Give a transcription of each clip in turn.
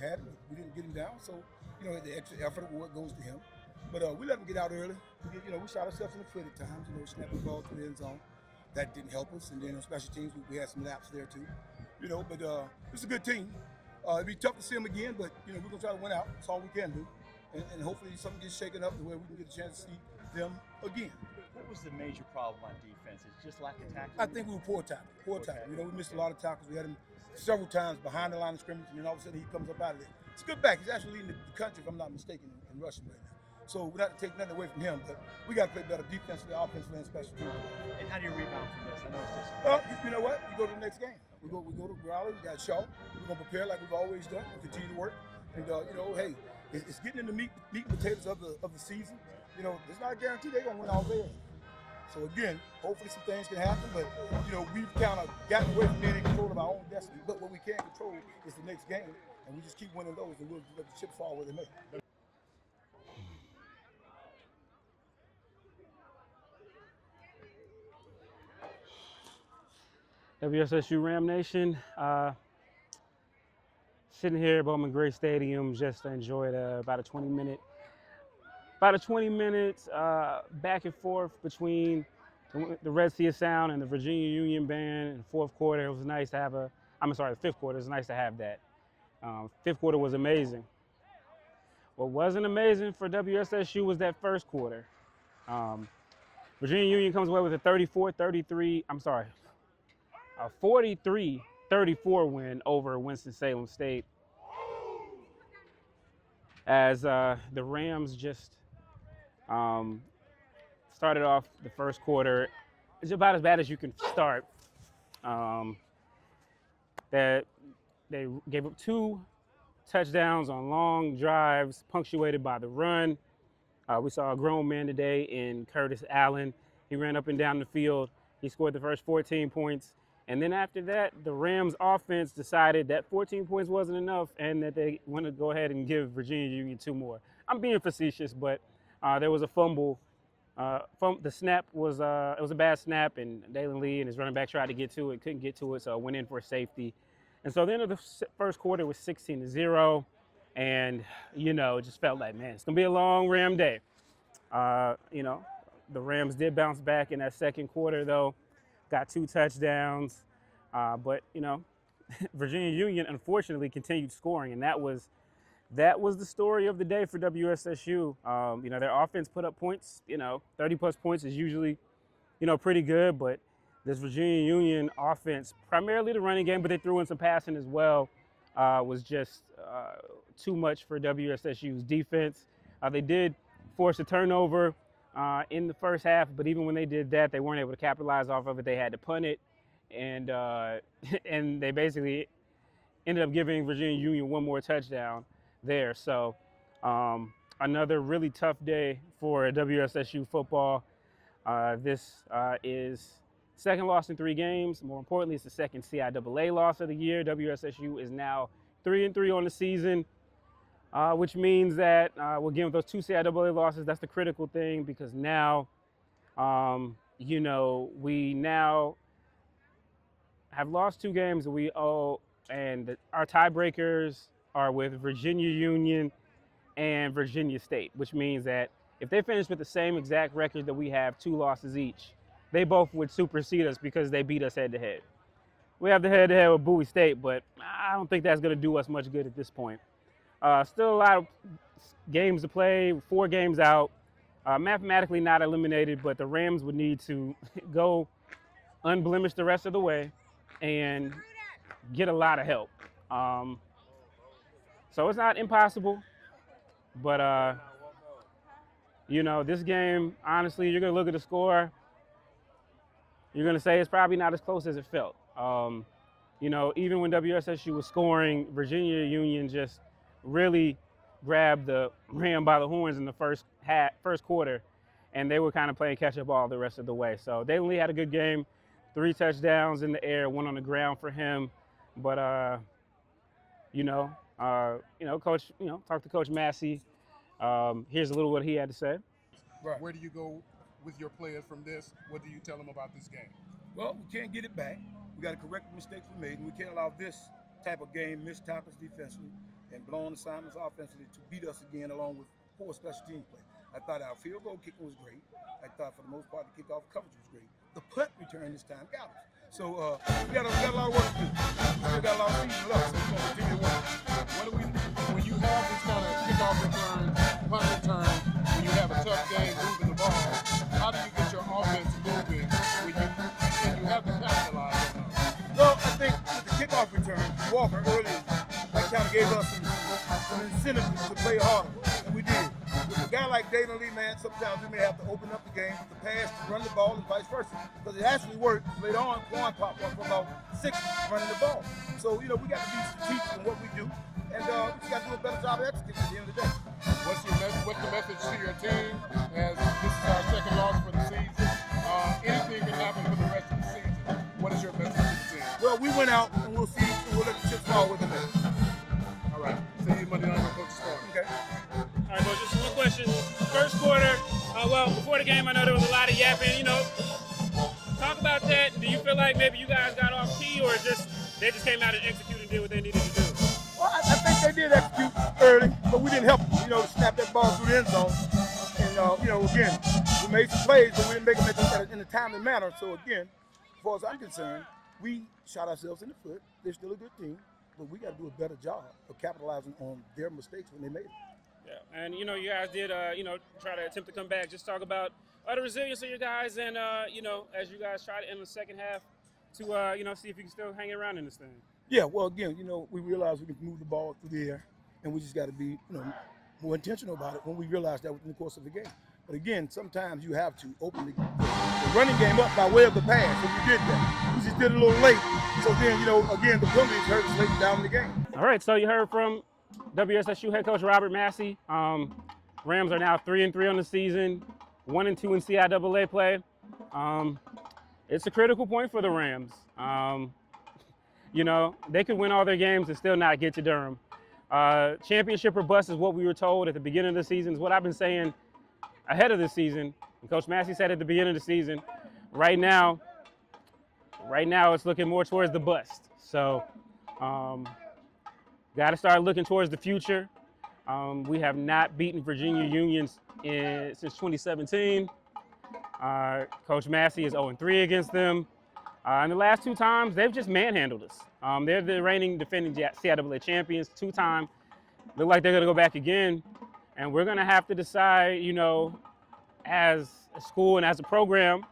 had him. We didn't get him down, so the extra effort award goes to him. But we let him get out early. We shot ourselves in the foot at times. Snapping the ball to the end zone. That didn't help us. And then on special teams, we had some laps there too. But it's a good team. It'd be tough to see them again, but we're gonna try to win out. That's all we can do, and hopefully something gets shaken up to where we can get a chance to see them again. What was the major problem on defense? It's just lack of tackling? I think we were poor tackling. We missed a lot of tackles. We had him several times behind the line of scrimmage, and then all of a sudden he comes up out of there. It's a good back. He's actually leading the country, if I'm not mistaken, in rushing right now. So we're not to take nothing away from him, but we got to play better defensively, offensively, and special teams. And how do you rebound from this? I know it's just. Well, you know what? We go to the next game. We go to Raleigh. We got Shaw. We're gonna prepare like we've always done. We continue to work, and hey, it's getting in the meat and potatoes of the season. It's not a guarantee they're gonna win all day. So again, hopefully some things can happen, but we've kind of gotten away from being in control of our own destiny. But what we can control is the next game, and we just keep winning those, and we'll let the chips fall where they may. WSSU Ram Nation, sitting here at Bowman Gray Stadium, just enjoyed about a 20 minutes back and forth between the Red Sea Sound and the Virginia Union Band in the fourth quarter. It was nice to have the fifth quarter. It was nice to have that. Fifth quarter was amazing. What wasn't amazing for WSSU was that first quarter. Virginia Union comes away with a 43-34 win over Winston-Salem State, as the Rams just started off the first quarter. It's about as bad as you can start. That they gave up 2 touchdowns on long drives punctuated by the run. We saw a grown man today in Curtis Allen. He ran up and down the field. He scored the first 14 points. And then after that, the Rams offense decided that 14 points wasn't enough and that they want to go ahead and give Virginia Union 2 more. I'm being facetious, but there was a fumble. The snap was it was a bad snap, and Dalen Lee and his running back tried to get to it, couldn't get to it, so it went in for a safety. And so the end of the first quarter was 16-0, and it just felt like, man, it's gonna be a long Ram day. The Rams did bounce back in that second quarter though. Got 2 touchdowns, but Virginia Union unfortunately continued scoring, and that was the story of the day for WSSU. Their offense put up points. 30+ points is usually pretty good, but this Virginia Union offense, primarily the running game, but they threw in some passing as well, was just too much for WSSU's defense. They did force a turnover in the first half, but even when they did that, they weren't able to capitalize off of it. They had to punt it, and and they basically ended up giving Virginia Union 1 more touchdown there. So another really tough day for WSSU football. This is second loss in 3 games. More importantly, it's the second CIAA loss of the year. WSSU is now 3-3 on the season. Which means that again, with those 2 CIAA losses, that's the critical thing, because now, we now have lost 2 games that we owe, and our tiebreakers are with Virginia Union and Virginia State, which means that if they finish with the same exact record that we have, 2 losses each, they both would supersede us because they beat us head-to-head. We have the head-to-head with Bowie State, but I don't think that's going to do us much good at this point. Still a lot of games to play, 4 games out. Mathematically not eliminated, but the Rams would need to go unblemished the rest of the way and get a lot of help. So it's not impossible, but this game, honestly, you're going to look at the score, you're going to say it's probably not as close as it felt. Even when WSSU was scoring, Virginia Union just really grabbed the Ram by the horns in the first quarter, and they were kind of playing catch-up ball the rest of the way. So they only had a good game, 3 touchdowns in the air, 1 on the ground for him. But Coach, talked to Coach Massy. Here's a little what he had to say. Right. Where do you go with your players from this? What do you tell them about this game? Well, we can't get it back. We got to correct the mistakes we made, and we can't allow this type of game, missed tackles defensively, and blown assignments offensively to beat us again, along with poor special team play. I thought our field goal kicking was great. I thought for the most part the kickoff coverage was great. The punt return this time got us. So we got a lot of work to do. We still got a lot of season left, so we're going to continue to work. What do we, when you have this kind of kickoff return, punt return, when you have a tough game moving the ball, how do you get your offense moving when you have to capitalize on them? Well, I think with the kickoff return, Walker earlier, that kind of gave us some incentive to play harder, and we did. With a guy like David Lee, man, sometimes we may have to open up the game, the pass, to run the ball, and vice versa. Because it actually worked. Later on, Quan popped one for about 6 running the ball. So, we got to be strategic in what we do, and we just got to do a better job of executing at the end of the day. What's the message to your team as this is our second loss for the season? Anything can happen for the rest of the season. What is your message to the team? Well, we went out, and we'll see, and we'll let the chips fall with the next. All right. See you Monday night with Coach Stark. Okay. All right, Coach, just one question. First quarter, before the game, I know there was a lot of yapping, Talk about that. Do you feel like maybe you guys got off key, or they just came out and executed and did what they needed to do? Well, I think they did execute early, but we didn't help them, to snap that ball through the end zone. And, again, we made some plays, but we didn't make them in a timely manner. So, again, as far as I'm concerned, we shot ourselves in the foot. They're still a good team, but we got to do a better job of capitalizing on their mistakes when they made it. Yeah, and you guys did try to attempt to come back. Just talk about the resilience of your guys, and as you guys try to end the second half to see if you can still hang around in this thing. Yeah, well, again, we realize we can move the ball through the air, and we just got to be more intentional about it when we realize that within the course of the game. But again, sometimes you have to open the running game up by way of the pass, and we did that. We just did it a little late. So then, again, the penalties hurt us late down in the game. All right, so you heard from WSSU head coach Robert Massy. Rams are now 3-3 on the season, 1-2 in CIAA play. It's a critical point for the Rams. They could win all their games and still not get to Durham. Championship or bust is what we were told at the beginning of the season, is what I've been saying ahead of the season. And Coach Massy said at the beginning of the season. Right now it's looking more towards the bust. So got to start looking towards the future. We have not beaten Virginia Union since 2017. Coach Massy is 0-3 against them. And the last 2 times, they've just manhandled us. They're the reigning defending CIAA champions, 2-time. Look like they're going to go back again. And we're going to have to decide, as a school and as a program,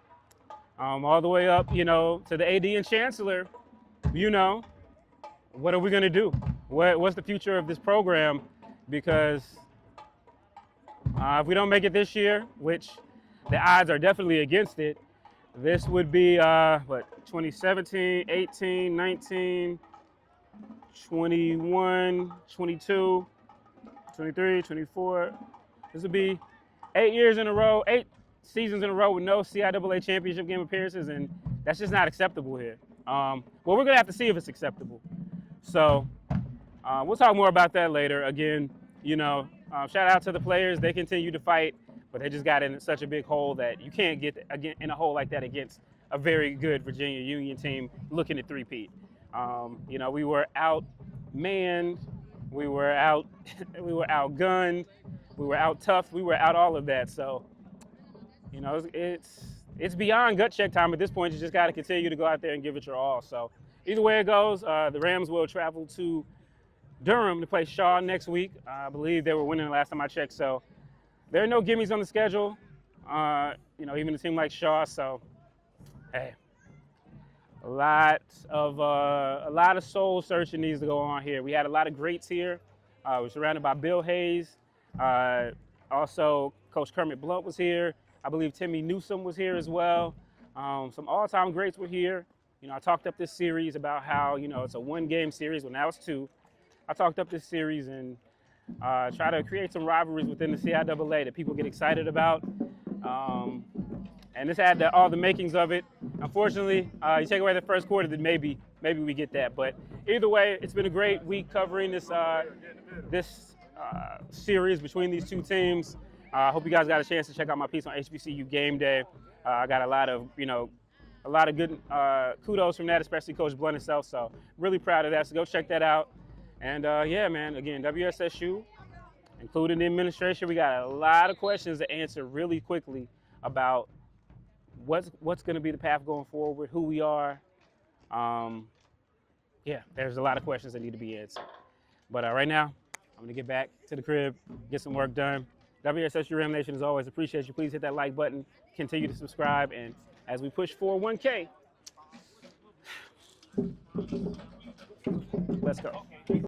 all the way up, to the AD and Chancellor, what are we going to do? What's the future of this program? Because if we don't make it this year, which the odds are definitely against it, this would be, 2017, 18, 19, 21, 22, 23, 24. This would be 8 years in a row, 8 seasons in a row with no CIAA championship game appearances, and that's just not acceptable here. Well, we're going to have to see if it's acceptable. So we'll talk more about that later. Again, shout out to the players. They continue to fight, but they just got in such a big hole that you can't get in a hole like that against a very good Virginia Union team looking at three-peat. We were outmanned, we were outgunned, we were out-toughed, we were out all of that. So, it's beyond gut check time at this point. You just got to continue to go out there and give it your all. So either way it goes, the Rams will travel to Durham to play Shaw next week. I believe they were winning the last time I checked. So there are no gimmies on the schedule, even a team like Shaw. So, hey, a lot of soul searching needs to go on here. We had a lot of greats here. We're surrounded by Bill Hayes. Also, Coach Kermit Blunt was here. I believe Timmy Newsome was here as well. Some all-time greats were here. I talked up this series about how, it's a 1-game series. Well, now it's 2. I talked up this series and try to create some rivalries within the CIAA that people get excited about. And this had all the makings of it. Unfortunately, you take away the first quarter, then maybe we get that. But either way, it's been a great week covering this series between these 2 teams. I hope you guys got a chance to check out my piece on HBCU Game Day. I got a lot of, a lot of good kudos from that, especially Coach Blunt himself. So really proud of that. So go check that out. And yeah, man, again, WSSU, including the administration, we got a lot of questions to answer really quickly about what's going to be the path going forward, who we are. Yeah, there's a lot of questions that need to be answered. But right now, I'm going to get back to the crib, get some work done. WSSU Ram Nation, as always, appreciate you. Please hit that like button, continue to subscribe, and as we push for 1K, let's go.